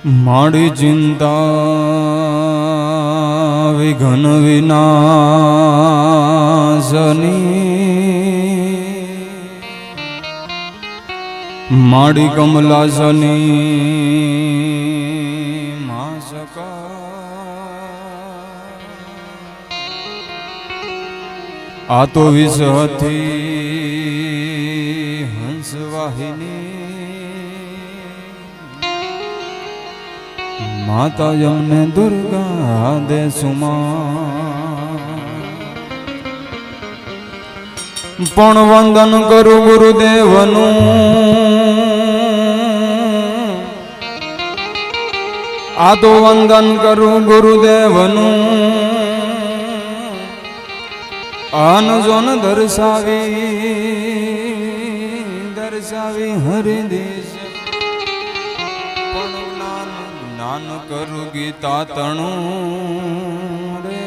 માડી ચિંતા વિઘન વિનાશની માડી કમલાસની માસકા આ તો વિષહથી હંસવાહિની માતા યમને દુર્ગા દે સુમા પણ વંદન કરું ગુરુદેવનું આ તો વંદન કરું ગુરુદેવનું અનજોન દર્શાવી હરિદેશ જ્ઞાન કરું ગીતા તણું રે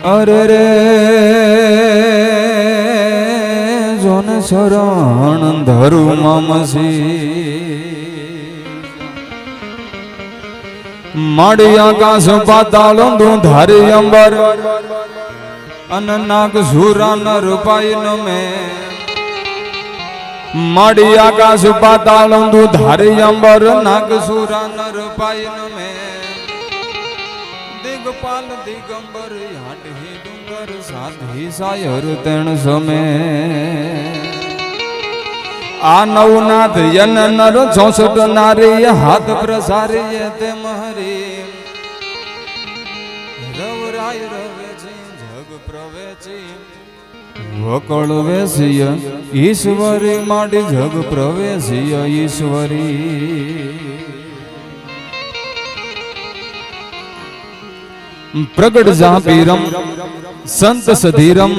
અરે રે જોન શરણ ધરું મમસી માડી આકાશ પાતાળ ધારી અંબર અન નાગ સુરા નર પાઈ નમે માડી આકાશ પાતાળ ધારી અંબર નાગ સુરા નર પાઈ નમે દિગપાલ દિગંબર હાટહી ડુંગર સાધી સાયર તેણ સમે આ નવનાથ યન નર 64 નારી હાથ પ્રસારી તે મહરી રવરાય રવે છે જગ પ્રવેચી વકળ વેસીય ઈશ્વરી માડી જગ પ્રવેશીય ઈશ્વરી પ્રગટ જાપીરમ સંત સધીરમ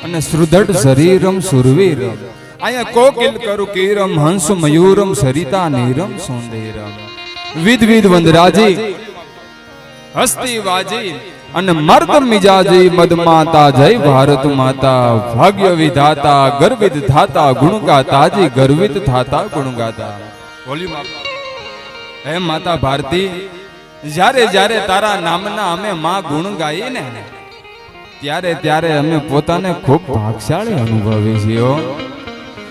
અને શ્રુદઢ શરીરમ સુરવીરમ અહીંયા કોકિલ કરુ કીરમ હંસ મયુરમ સરિતા નીરમ સુંદરમ વિધ વંદરાજી હસ્તી વાજી અને મર્દ મિજાજી મદ માતા જય ભારત માતા ભાગ્ય વિધાતા ગર્વિત થાતા ગુણગાતાજી ગર્વિત થાતા ગુણગાતા વોલ્યુમ હે માતા ભારતી જ્યારે જ્યારે તારા નામના અમે માં ગુણ ગાઈએ ને ત્યારે ત્યારે અમે પોતાને ખૂબ ભાગશાળી અનુભવીએ છીએ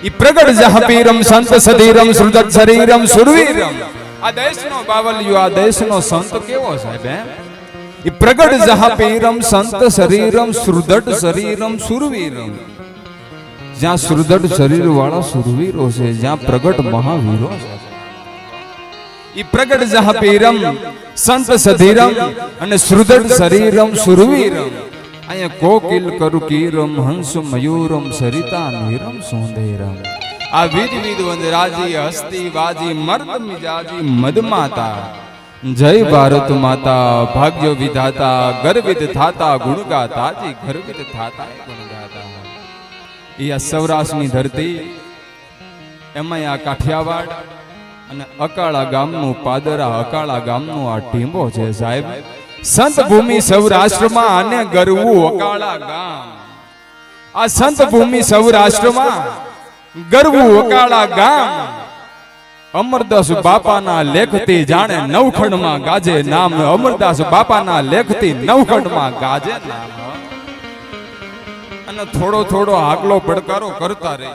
ઈ પ્રગટ જહાપીરમ સંત સધીરમ શ્રુદઢ શરીરમ સુરવીરમ આ દેશનો બાવલિયો આ દેશનો સંત કેવો સાહેબ હે ઈ પ્રગટ જહાપીરમ સંત શરીરમ શ્રુદઢ શરીરમ સુરવીરમ જ્યાં શ્રુદઢ શરીર વાળા સુરવીરો છે જ્યાં પ્રગટ મહાવીરો છે ઈ પ્રગટ જહાપીરમ સંત સધીરમ અને શ્રુદઢ શરીરમ સુરવીરમ અહીંયા કોકિલ કરુ કીરમ હંસ મયુરમ સરિતા નીરમ સુંદરમ આ વિધ વંદરાજી હસ્તી વાજી મર્દ મિજાજી મદમાતા જય ભારત માતા ભાગ્ય વિધાતા ગર્વિત થાતા ગુણગાતાજી ગર્વિત થાતા ગુણગાતા એ આ સૌરાષ્ટ્રની ધરતી એમાં આ કાઠિયાવાડ અને અકાળા ગામનું પાદરા અકાળા ગામનું આ ટીંબો છે સાહેબ સંત ભૂમિ સૌરાષ્ટ્રમાં અને ગરવું અકાળા ગામ આ સંત ભૂમિ સૌરાષ્ટ્રમાં ગરવું અકાળા ગામ અમરદાસ બાપાના લેખથી જાણે નવખંડમાં ગાજે નામ અમરદાસ બાપાના લેખથી નવખંડમાં ગાજે નામ અને થોડો થોડો આગલો પડકારો કરતા રહે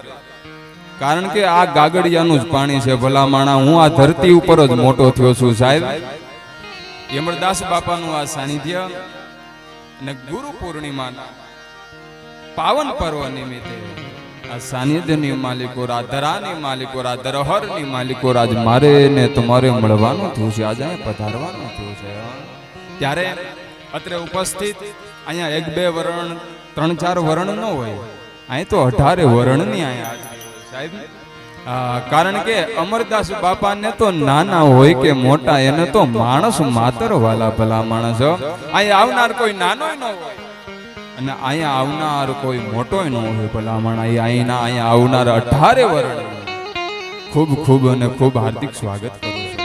કારણ કે આ ગાગડિયાનું જ પાણી છે ભલા માણા હું આ ધરતી ઉપર જ મોટો થયો છું સાહેબ અમરદાસ બાપાનું આ સાનિધ્ય અને ગુરુ પૂર્ણિમાના પાવન પર્વ નિમિત્તે આ સાનિધ્યની માલિકો ધરાની માલિકો ધરોહરની માલિકો આજ મારે ને તમારે મળવાનું થયું છે આજે પધારવાનું થયું છે ત્યારે અત્રે ઉપસ્થિત અહીંયા 1-2 વરણ 3-4 વરણ ન હોય અહીં તો 18 વરણની અહીંયા સાહેબ કારણ કે અમરદાસ બાપાને તો નાના હોય કે મોટા એને તો માણસ માતર વાલા ભલા માણસ અહીંયા આવનાર કોઈ નાનો ન હોય અને અહીંયા આવનાર કોઈ મોટો ન હોય ભલા માણસ અહીંયા આવનાર 18 વરણ ખૂબ ખૂબ અને ખૂબ હાર્દિક સ્વાગત કરું છું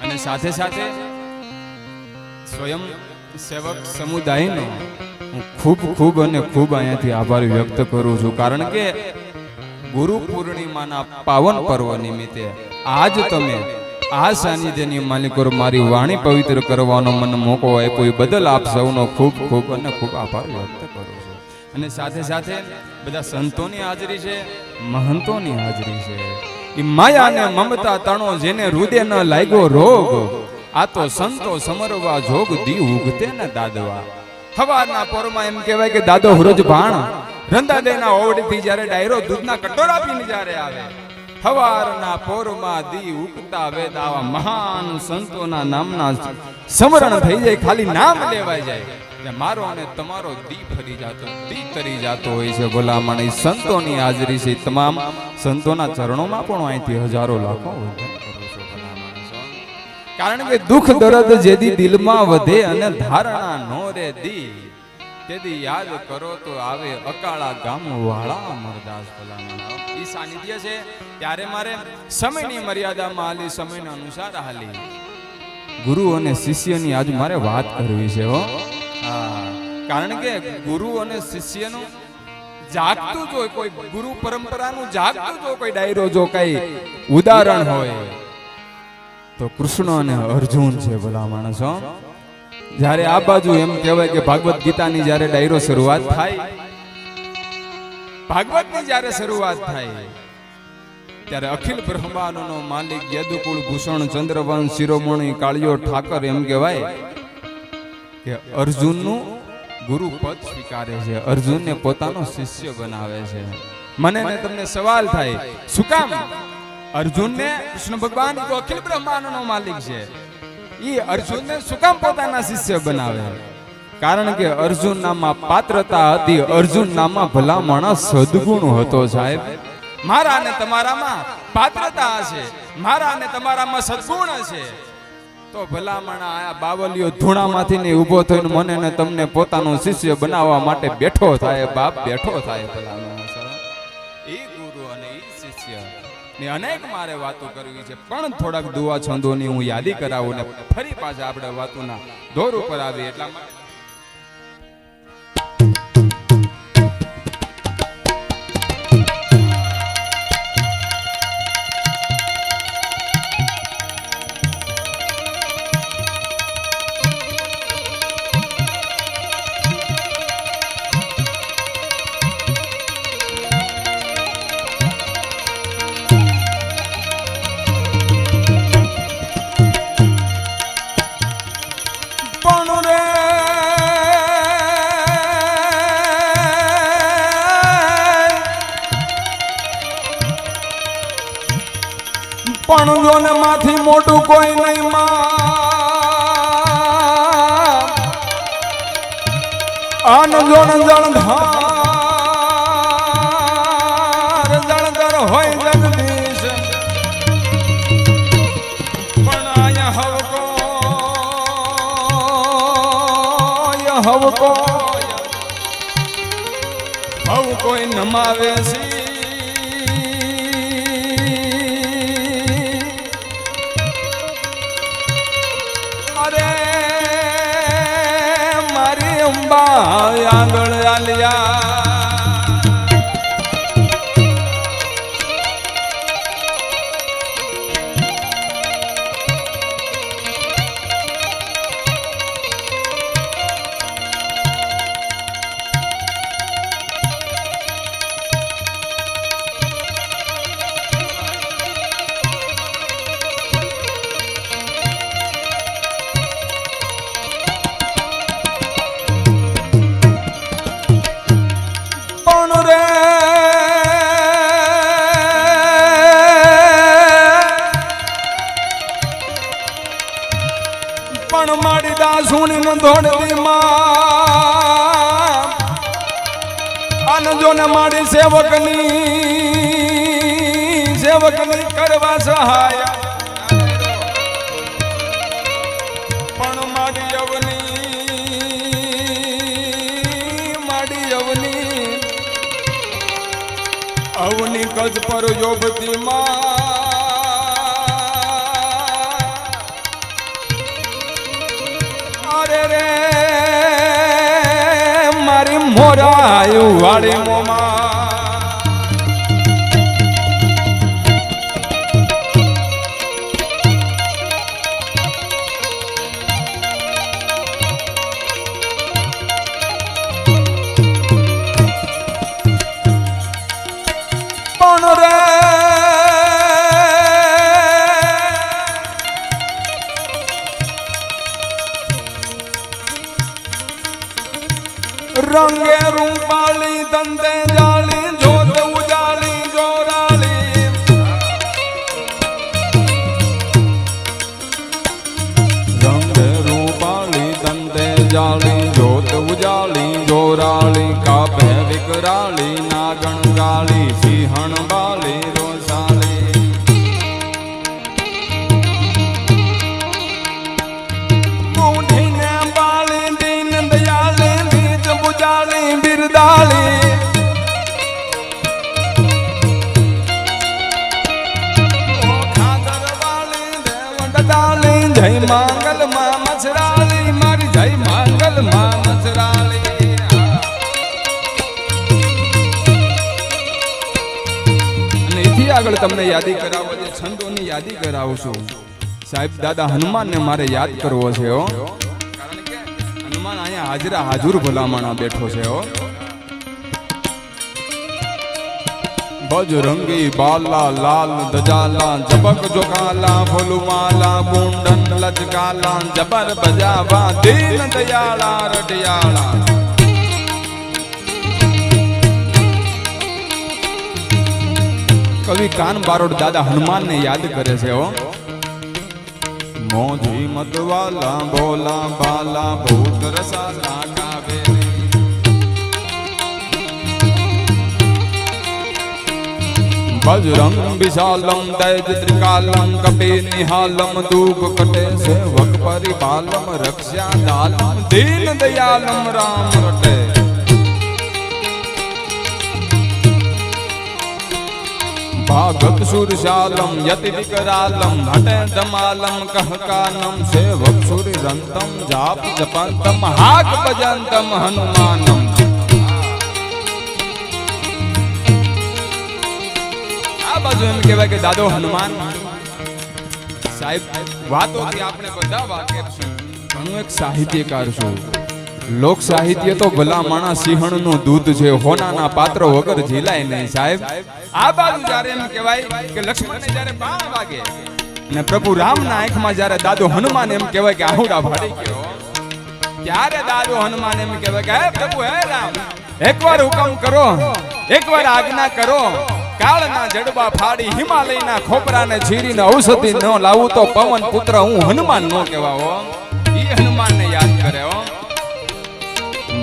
અને સાથે સાથે સ્વયં સેવક સમુદાયનો હું ખૂબ ખૂબ અને ખૂબ અહીંયાથી આભાર વ્યક્ત કરું છું કારણ કે ગુરુ પૂર્ણિમાના પાવન પર્વ નિમિત્તે આજ તમે આ સાનિધ્યની માલિકો મારી વાણી પવિત્ર કરવાનો મને મોકો આપ્યો એ બદલ આપ સૌનો ખૂબ ખૂબ અને ખૂબ આભાર વ્યક્ત કરું છું. અને સાથે સાથે બધા સંતોની હાજરી છે, મહંતોની હાજરી છે. એ માયા અને મમતા તણો જેને હૃદય ન લાગ્યો રોગ, આ તો સંતો સમરવા જોગ દી ઉગતે ને દાદવા. સવારના પોરમાં એમ કહેવાય કે દાદો હુરજ ભાણ રંદા દેના ઓવડીથી જ્યારે ડાયરો દૂધના કટોરા પીને જ્યારે આવે, સવારના પોરમાં દી ઉગતા વેદ આવા મહાન સંતોના નામના સ્મરણ થઈ જાય, ખાલી નામ લેવાય જાય, મારો અને તમારો દી ફરી જાતો, દી તરી જાતો હોય છે. ભલામણ એ સંતોની હાજરી છે. તમામ સંતોના ચરણોમાં પણ અહીંથી હજારો લાખો વંદન કરું છું. ભલામણ કારણ કે દુઃખ દર્દ જેદી દિલમાં વધે અને ધારણા નો રે દી, તેથી યાદ કરો તો આવે અકાળા ગામ વાળા અમરદાસ. ભલામણ ઈ સાનિધ્ય છે ત્યારે મારે સમયની મર્યાદામાં હાલી, સમયના અનુસાર હાલી ગુરુ અને શિષ્યની આજ મારે વાત કરવી છે હો. કારણ કે ગુરુ અને શિષ્યનું જાગતું જો કોઈ ગુરુ પરંપરાનું જાગતું જો કોઈ ડાયરો જો કઈ ઉદાહરણ હોય તો કૃષ્ણ અને અર્જુન છે. ભલા માણસો, જ્યારે આ બાજુ એમ કહેવાય કે ભાગવત ગીતાની જ્યારે ડાયરો શરૂઆત થાય, ભાગવતની જ્યારે શરૂઆત થાય ત્યારે અખિલ બ્રહ્માંડનો માલિક યદુકુળ ભૂષણ ચંદ્રવંશ શિરોમણી કાળિયો ઠાકર એમ કહેવાય કે અર્જુનનું ગુરુ પદ સ્વીકારે છે, અર્જુનને પોતાનો શિષ્ય બનાવે છે. મને ને તમને સવાલ થાય, શું કામ અર્જુનને કૃષ્ણ ભગવાન તો અખિલ બ્રહ્માંડનો માલિક છે, ઈ અર્જુનને શું કામ પોતાના શિષ્ય બનાવે? કારણ કે અર્જુન નામમાં પાત્રતા હતી, અર્જુન નામમાં ભલા માણસ સદગુણ હતો. સાહેબ, મારા અને તમારામાં પાત્રતા હશે, મારા અને તમારામાં સદગુણ હશે, તો ભલામણા આયા બાવલીઓ ધૂણામાંથી ને ઊભો થઈને મને ને તમને પોતાનો શિષ્ય બનાવવા માટે બેઠો થાય, બાપ બેઠો થાય. ભલામણા એ ગુરુ અને એ શિષ્ય ને અનેક મારે વાતો કરવી છે, પણ થોડાક દુઆ છંદોની હું યાદી કરાવું ને ફરી પાછા આપણે વાતોના દોર ઉપર આવી. એટલા માટે પણ જોને માંથી મોટું કોઈ નહીં માં, આન જોન જળધાર જળધર હોય જગદીશ, પણ આયા હવકો કોઈ નમાવે છે. આંગળ આલિયા દોડતી માં આનજો ને મારી સેવકની કરવા સહાય, પણ મારી અવની ગજ પર યોબતી માં મોરાયું વાળી મોમાં પણ રે રંગે રૂપાળી દંતે જાળી જોત ઉજાળી જોરાળી રંગે રૂપાળી દંતે જાળી જોત ઉજાળી જોરાળી કાપે વિકરાળી નાગણ ગાળી સિંહણ બાળી રોસાળી મૂઠીને બાળી દીન દયાળી બીજ બુજાળી બિરદાળી ખાદર વાળી દેવંડ ડાળી જય માંગલ માં મચરાળી મારી જય માંગલ માં મચરાળી આગળ તમને યાદી કરાવો છે છંદોની યાદી કરાવું છું સાહેબ દાદા હનુમાનને મારે યાદ કરવો છે હો કારણ કે હનુમાન અહીંયા હાજરા હાજુર ભલામણા બેઠો છે હો બજરંગી બાલા લાલ દજાલા જબક જોકાલા ફોલુમાલા ગુંડન લચકાલા જબર બજાવા દીન દયાળા રટિયાળા કવિ કાન બારોડ દાદા હનુમાન ને યાદ કરે છે હો મોજી મતવાલા બોલા બાલા ભૂત રસાલા ગાવે બજરંગ વિશાલમ તેજ ત્રિકાલમ કપે નિહાલમ દુઃખ કટે સેવક પરિપાલમ રક્ષા દાલમ દીન દયાલમ રામ રટે भागत सुरशालम यति विकरालम हटे दमालम कहकानम सेवक सुरी रंतम जाप जपंतम हाक भजंतम हनुमानम आ बाजू एम कहेवाय के दादो हनुमान साहेब वातोथी आपणे बधा वाकेफ छे पण एक साहित्यकार छुं लोक साहित्य तो भला माणा सिंहणનું દૂધ છે હોનાના પાત્ર વગર ઝીલાય નહીં સાહેબ આ બાજુ જ્યારે એમ કહેવાય કે લક્ષ્મણને જ્યારે બાણ વાગે અને પ્રભુ રામના આંખમાં જ્યારે દાદો હનુમાન એમ કહેવાય કે આહુડા ફાડી ગયો ત્યારે દાદો હનુમાન એમ કહેવાય કે હે પ્રભુ હે રામ એકવાર હુકમ કરો એકવાર આજ્ઞા કરો કાળના જડબા ફાડી હિમાલયના ખોપરાને ચીરીને ઔષધિ ન લાવું તો પવન પુત્ર હું હનુમાન નો કહેવાવો ઈ હનુમાનને યાદ કરે હો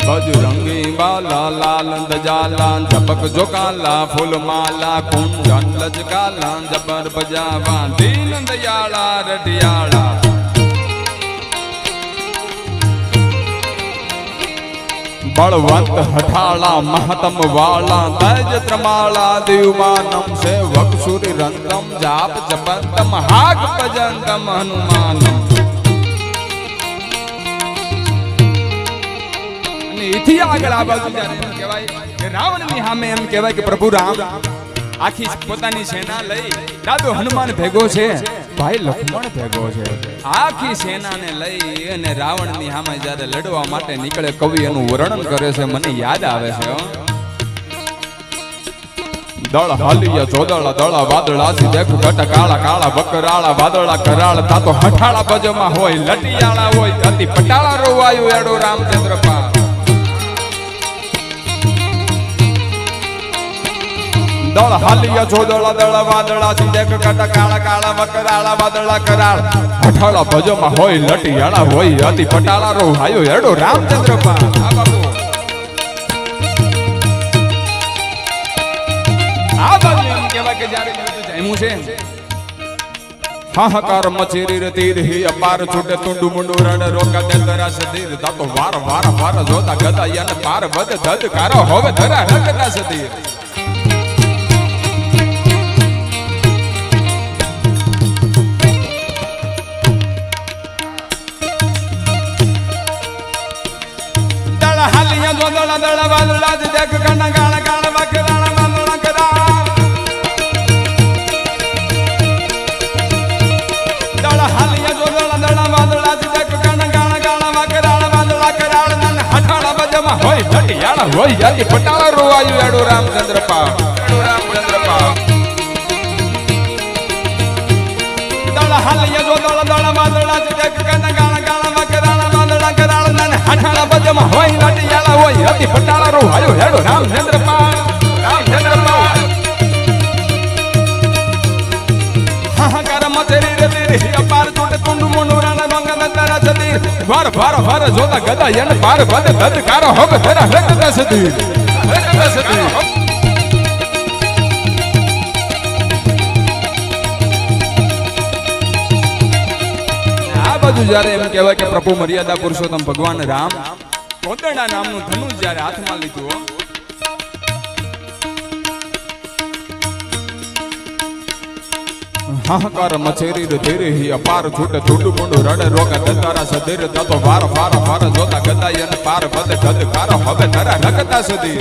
बजरंगी बाला लाल दजाला झपक जोकाला फूल माला कुंडन लचकाला जबर बजावा दीन दयाला रटियाला बलवंत हठाला महतम वाला तेज त्रमाला दिवमानम सेवक सुरी रंतम जाप जपंतम हाक भजंतम हनुमानम इथी આગળ આ બાજુ જ્યારે એમ કહેવાય કે રાવણની સામે એમ કહેવાય કે પ્રભુ રામ આખી પોતાની સેના લઈ દાદો હનુમાન ભેગો છે ભાઈ લક્ષ્મણ ભેગો છે આખી સેનાને લઈ અને રાવણની સામે જ્યારે લડવા માટે નીકળે કવિ એનું વર્ણન કરે છે મને યાદ આવે છે દળ હાલિયા ચોદળા દળા વાદળા સી દેખ ઘટ કાળા કાળા બકરાળા વાદળા કરાળ તાતો હઠાળા બજમાં હોય લટિયાળા હોય અતિ પટાળા રોવાયું એડો રામચંદ્ર પા દળ હાલિયા ચોદળા દળા વાદળા સી દેખ ઘટ કાળા કાળા બકરાળા વાદળા કરાળ હઠાળા બજમાં હોય લટિયાળા હોય અતિ પટાળા રોવાયું એડો રામચંદ્ર પા આ બાપુ આ બાજુ એમ કહેવાય કે જ્યારે જમ્યું છે હાહાકાર મચેરી રતીર હી અપાર છૂટે તુંડુ મુંડુ રણ રોકા દે તરા સદીર તાતો વાર વાર વાર જોતા ગદા યન પાર વદ ધદ કારો હોવે ધરા રગતા સદીર દળ હાલિયા જોદળા દળા વાદળા દેખ કણા ગાળા ગાળા વાકરાળા વાદળા કરા હાલિયા જોદળા દળા વાદળા દેખ કણા ગાળા ગાળા વાકરાળા વાદળા કરાળ નન હઠાળા બજમાં હોય લટિયાળા હોય યાદી પટાળા રોવાયું એડો રામચંદ્ર પા એડો રામચંદ્ર પા યાદી પટાળા રો હાયો હેડો રામચંદ્રપાલ હાહાકાર મચેરી રે તેરી અપાર તોટે તુંડુ મોનોરાના બંગા તારા સદી વાર વાર વાર જોતા ગદા યન પાર બદ ધદકારો હોબ ધરા રકતા સદી આ બાજુ જ્યારે એમ કહેવાય કે પ્રભુ મર્યાદા પુરુષોત્તમ ભગવાન રામ કોદરડા નામનું ધનુષ જ્યારે હાથમાં લીધું હાહાકાર મચેરી રે તેરી અપાર છૂટે છૂટું મુંડું રડે રોગે દતારા સદીર તતો વાર વાર વાર જોતા ગદા યન પાર બદ ધદકારો હવે ધરા રકતા સદી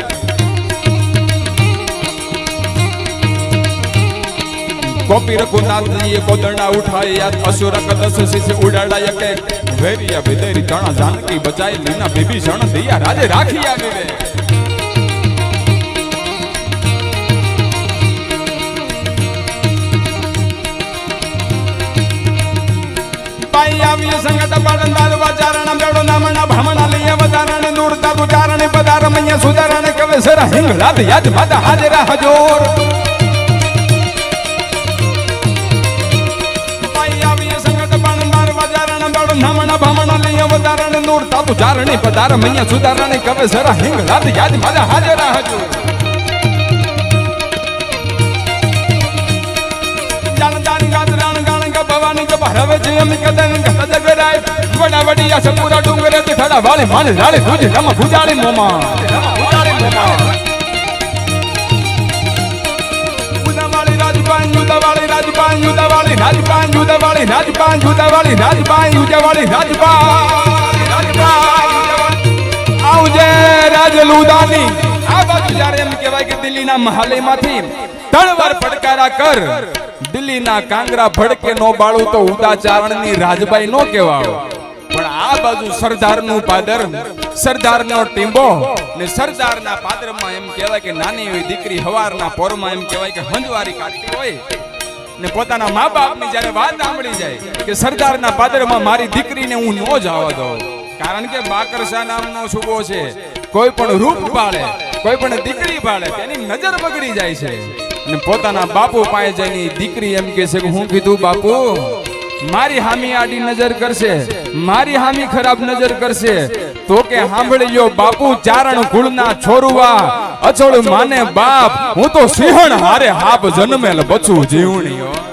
गोपी रघुनाथ ये कोदरना उठाए याद असुर कदस से उड़ाड़ा के वेरिया विदेरी तना जानकी बचाई लीना विभीषण दिया राजे राखी आगे वे पाई आवी संगत बड़ंदार वाचारण बेड़ो नामना भ्रमणा लिया वदारण दूरता उचारण पदार मैया सुधारण कवे सर हिंगलाद याद माता हाजरा हजूर नामना भामना लिया वदारण नूर तातु चारणी पदार मैया सुधारणी कवे सरा हिंग लाद याद मादा हाजरा हजूर जान जान गादरान गान का भवानी का भरवे जे हम कदन का जगराय बड़ा बड़िया से पूरा डूंगरे ते खड़ा वाले मान लाले तुझ रम भुजाली मोमा भुजाली मोमा उदावाली राजपान उदावाली राजपान उदावाली राजपान उदावाली राजपान उदावाली राजपान उदावाली राजपान आवजे રાજલુદાની આ બાજુ જ્યારે એમ કહેવાય કે દિલ્હીના મહાલયમાંથી તળવાર ફડકારા કર દિલ્હીના કાંગરા ભડકે નો બાળું તો ઉદાચારણની રાજબાઈ નો કહેવાય પણ આ બાજુ સરદારનું પાદર સરદારનો ટીંબો ને સરદારના પાદરમાં એમ કહેવાય કે નાની એવી દીકરી હવારના પોરમાં એમ કહેવાય કે હંજવારી કાઢતી હોય ને પોતાના મા બાપની જ્યારે વાત સાંભળી જાય કે સરદારના પાદરમાં મારી દીકરીને હું નો જવા દઉં કારણ કે બાકરશા નામનો શુભો છે કોઈ પણ રૂપ પાળે કોઈ પણ દીકરી પાળે તેની નજર બગડી જાય છે અને પોતાના બાપુ પાસે જઈને દીકરી એમ કહે છે કે હું કીધું બાપુ મારી હામી આડી નજર કરશે મારી હામી ખરાબ નજર કરશે તો કે સાંભળ્યો બાપુ ચારણ કુળના છોરુવા અચોળ માને બાપ હું તો સિંહણ હારે હાપ જન્મેલ બચું જીવણી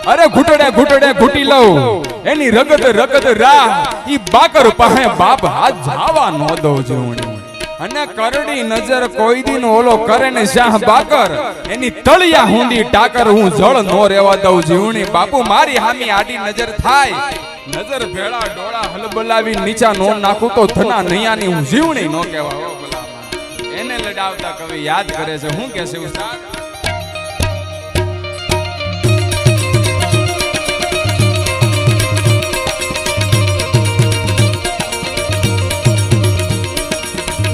અરે ઘૂંટડે ઘૂંટડે ઘૂંટી લઉં એની રગત રગત રાહ ઈ બાકર પાસે બાપ હાથ જાવા નો દો જીવણી અને કરડી નજર કોઈ દિન ઓલો કરે ને શાહ બાકર એની તળિયા હુંડી ટાકર હું જળ નો રેવા દઉં જીવણી બાપુ મારી હામી આડી નજર થાય નજર ભેળા ડોળા હલબલાવી નીચા નો નાખું તો ધના નૈયાની હું જીવણી નો કહેવા એને લડાવતા કવિ યાદ કરે છે હું કે છે ઉસ્તાદ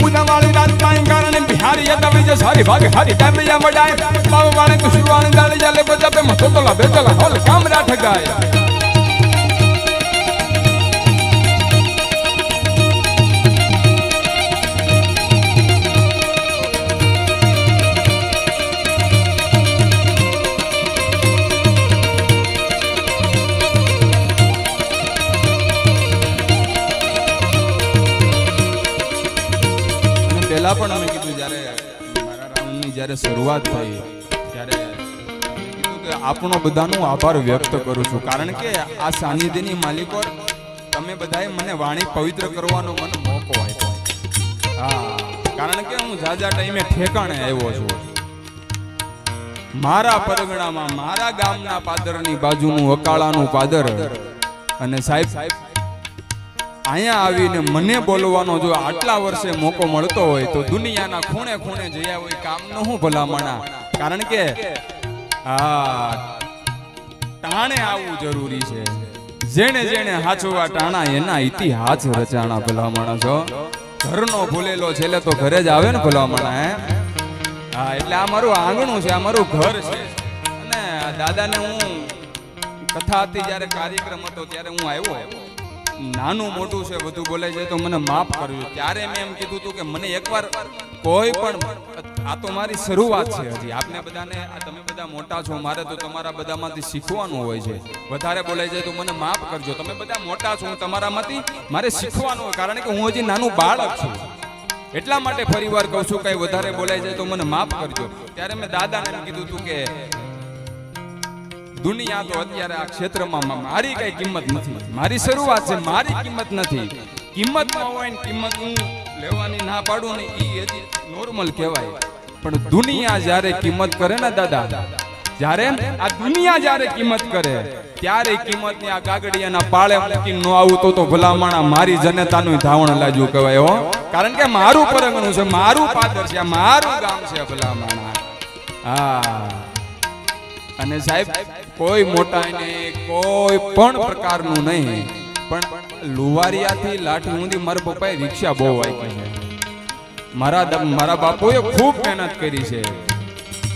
ઉદાવાળી રાજપાઈ કારણે બિહારી યદવી જે સારી ભાગ હારી ડાબિયા મડાય બાવ વાળે કુશવાણી દાળી જાલે બજાપે મથોતલા બેચલા હોલ કામરા ઠગાય પહેલા પણ અમે કીધું જ્યારે મારા રાઉન્ડની જ્યારે શરૂઆત થઈ ત્યારે કીધું કે આપણો બધાનો આભાર વ્યક્ત કરું છું કારણ કે આ સાનિધ્યની માલિકો તમે બધાએ મને વાણી પવિત્ર કરવાનો મને મોકો આપ્યો હા કારણ કે હું જાજા ટાઈમે ઠેકાણે આવ્યો છું મારા પરગણામાં મારા ગામના પાદરની બાજુનું અકાળાનું પાદર અને સાહેબ અહીંયા આવીને મને બોલવાનો જો આટલા વર્ષે મોકો મળતો હોય તો દુનિયાના ખૂણે ખૂણે જયા હોય કામ ન હું ભલામણા કારણ કે ટાણે આવવું જરૂરી છે જેણે જેણે હાચવા ટાણા એના ઇતિહાસ રચાણા ભલામણા છો ઘરનો ભૂલેલો છેલ્લે તો ઘરે જ આવે ને ભલામણા હા એટલે આ મારું આંગણું છે આ મારું ઘર છે અને દાદાને હું કથા હતી જ્યારે કાર્યક્રમ હતો ત્યારે હું આવ્યો નાનું મોટું છે વધુ બોલાય જાય તો મને માફ કરજો. ત્યારે મેં એમ કીધું હતું કે મને એકવાર કોઈ પણ, આ તો મારી શરૂઆત છે હજી. આપને બધાને, તમે બધા મોટા છો, મારે તો તમારા બધામાંથી શીખવાનું હોય છે. વધારે બોલાય જાય તો મને માફ કરજો. તમે બધા મોટા છો, હું તમારામાંથી મારે શીખવાનું હોય, કારણ કે હું હજી નાનું બાળક છું. એટલા માટે ફરીવાર કહું છું, કઈ વધારે બોલાય જાય તો મને માફ કરજો. ત્યારે મેં દાદાને એમ કીધું હતું કે દુનિયા તો અત્યારે આ ક્ષેત્રમાં મારી કઈ કિંમત નથી. મારી શરૂઆત છે, મારી કિંમત નથી. કિંમત ન હોય ને કિંમત હું લેવાની ના પાડું ને એ હજી નોર્મલ કહેવાય. પણ દુનિયા જ્યારે કિંમત કરે ને દાદા, જ્યારે આ દુનિયા જ્યારે કિંમત કરે ત્યારે કિંમતની આ ગાગડિયાના પાળે મૂકીને ન આવું તો ભલામણા મારી જનતાનું ધાવણ લાજવું કહેવાય હો. કારણ કે મારું પરંગણું છે, મારું પાદર છે, મારું ગામ છે ભલામણા. હા, અને સાહેબ કોઈ મોટા ને કોઈ પણ પ્રકારનું નહીં, પણ લુવારિયાથી લાઠી ઊંધી મારા પપ્પાએ રિક્ષા બહુ વાંચી છે. મારા બાપુએ ખૂબ મહેનત કરી છે.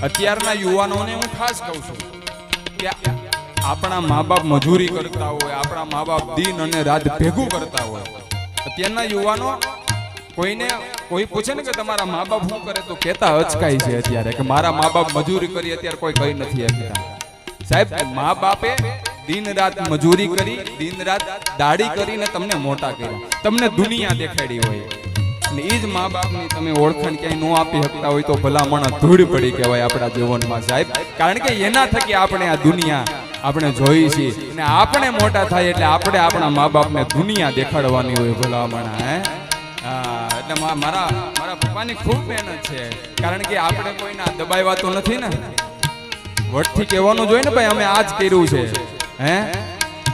અત્યારના યુવાનોને હું ખાસ કહું છું કે આપણા મા બાપ મજૂરી કરતા હોય, આપણા મા બાપ દિન અને રાત ભેગું કરતા હોય. અત્યારના યુવાનો કોઈને કોઈ પૂછે ને કે તમારા મા બાપ શું કરે તો કહેતા અચકાય છે અત્યારે કે મારા મા બાપ મજૂરી કરી, અત્યારે કોઈ કઈ નથી શકતા. સાહેબ, મા બાપે દિન રાત મજૂરી કરી, દિન રાત દાડી કરીને તમને મોટા કર્યા, તમને દુનિયા દેખાડી હોય, અને એ જ મા બાપની તમે ઓળખાણ ક્યાંય ન આપી શકતા હોય તો ભલામણા ધૂળ પડી કહેવાય આપણા જીવનમાં સાહેબ. કારણ કે એના થકી આપણે આ દુનિયા આપણે જોઈ છીએ, અને આપણે મોટા થાય એટલે આપણે આપણા મા બાપને દુનિયા દેખાડવાની હોય ભલામણા. એટલે મારા પપ્પાની ખૂબ મહેનત છે. કારણ કે આપણે કોઈના દબાવ્યા તો નથી ને. વટથી કહેવાનું જોઈએ ને ભાઈ અમે આ જ કર્યું છે.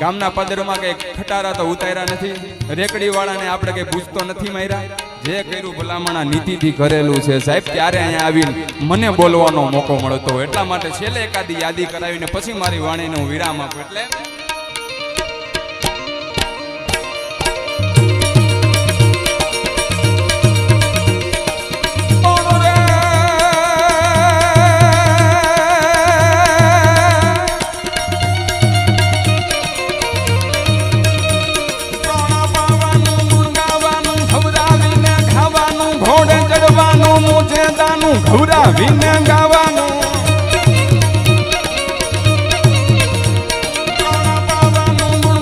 ગામના પદરમાં કઈ ખટારા તો ઉતાર્યા નથી, રેકડી વાળાને આપણે કઈ પૂછતો નથી માર્યા. જે કર્યું ભલામણા નીતિથી કરેલું છે સાહેબ. ત્યારે અહીંયા આવીને મને બોલવાનો મોકો મળતો, એટલા માટે છેલ્લે એકાદી યાદી કરાવીને પછી મારી વાણીને હું વિરામ આપું. એટલે ઘવરાવીને ગાવાનું,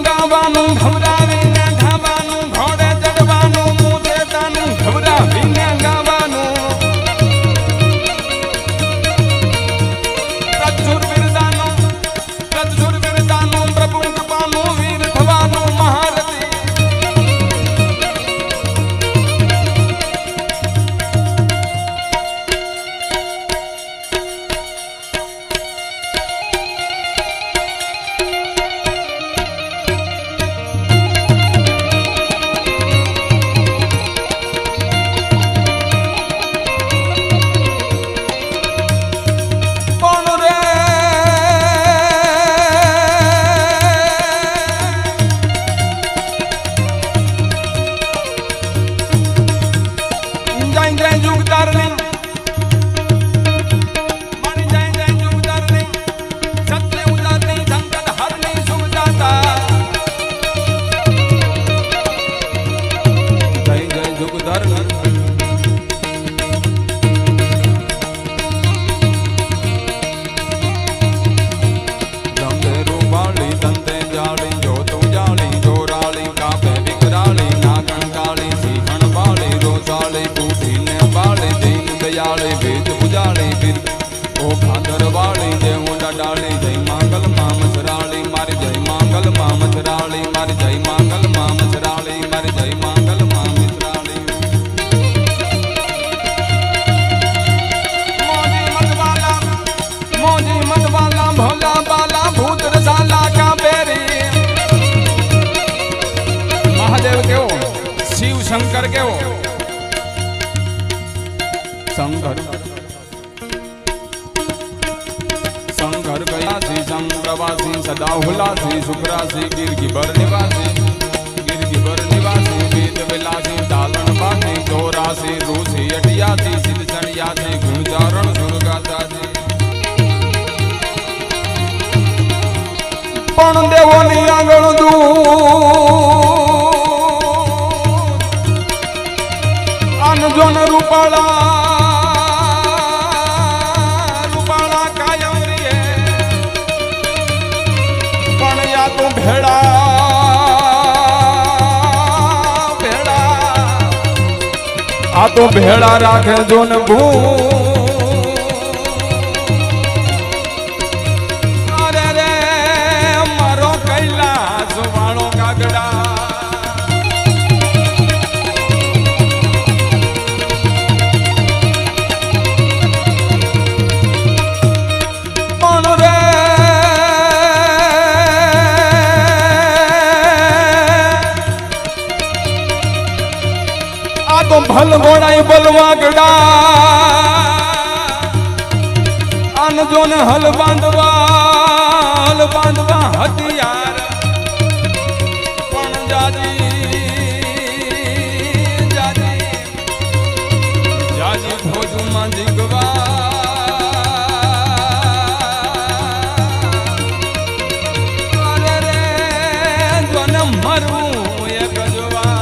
ગાવાનું, ઘવરાવીને ગાવાનું, ઘોડે ચડવાનું, મૂજે તાનું ઘવરાવીને ગાવાનું. પ્રચુર બિરદાનું, પ્રભુ કૃપાનું, વીર થવાનું મહારથી. શંકર કેવો શંકર શંકર ગયાસી સંપ્રવાસી સદા હુલાસી શુક્રાસી ગિરગિબર નિવાસી વેદ વિલાસી દાલણ બાસી ચોરાસી રૂસી અટિયાસી સિદ્ધ ચણિયાસી ગુણચારણ સુરગાતાસી. પણ દેવોની આગળ દૂર રૂપાળા રૂપાળા કાયમ રે પણ યા તું ભેળા આ તો ભેળા રાખે જો ને અરે રે મારો કૈલાસ વાળો કાગડા પણ રે આ તો ભલ ગોળાઈ બલવાગડા આન જોને હલ બાંધવા હથિયાર પણ જાજી ભોજમાં જીગવા અરે રે જોને મરવું એક જવા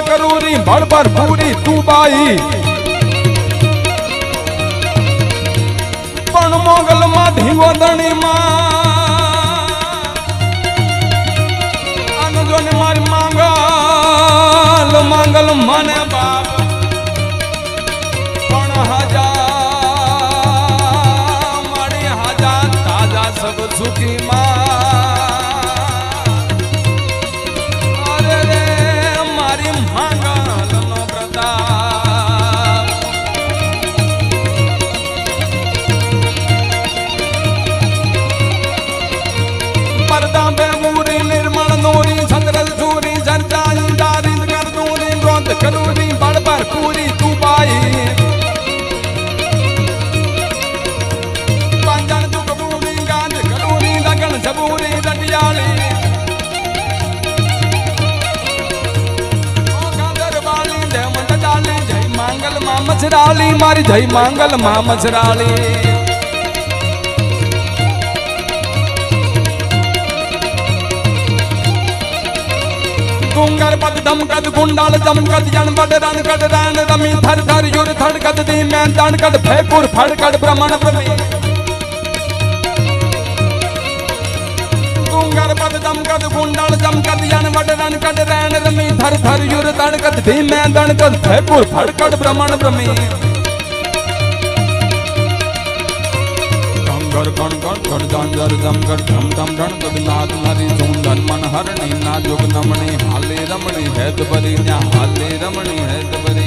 કરૂરી ભળભર પૂરી તું બાઈ પણ મોગલ માં ધીવો દણી માં જો ને મારી માંગલ મને બાપ પણ મારી હાજા તાજા સબ સુખી માં કરૂરી બળબર પૂરી તું બાઈ પાંજણ તું કબૂરી ગાંધ કરૂરી લગન જબૂરી રટિયાળી ગાંધર વાળી દેમંડ ડાલી જય માંગલ માં મચરાલી મારી જય માંગલ માં મચરાલી गुंगर पद दमकद गुंडाल जमकद जनपद रनकद रैन रमी थर थर युर थड़कद दी मैं दणकद फेकुर फड़कद ब्रह्मण ब्रह्मी गुंगर पद दमकद गुंडाल जमकद जनपद रनकद रैन रमी थर थर युर थड़कद दी मैं दणकद फेकुर फड़कद ब्रह्मण ब्रह्मी कर कण कण कण जांजर जमकर धम धम रण कद नाद मरी सुंदर मन हरणी नाजुक नमणी हाले रमणी हैत बरी न्या हाले रमणी हैत बरी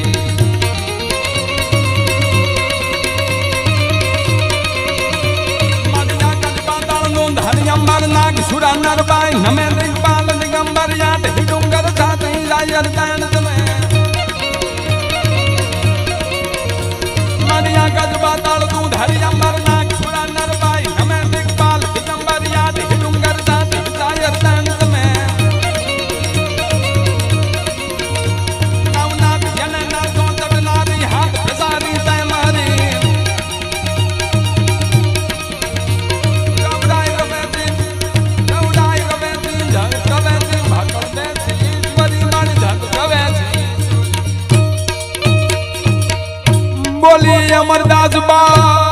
मदिया कद पाताल नो धरि अंबर नाग सुरा नर बाई नमे दिगपाल दिगंबर याट हिडुंगर साथी जायर दैन तमे मदिया कद पाताल नो धरि अंबर नाग બોલી અમરદાસ બા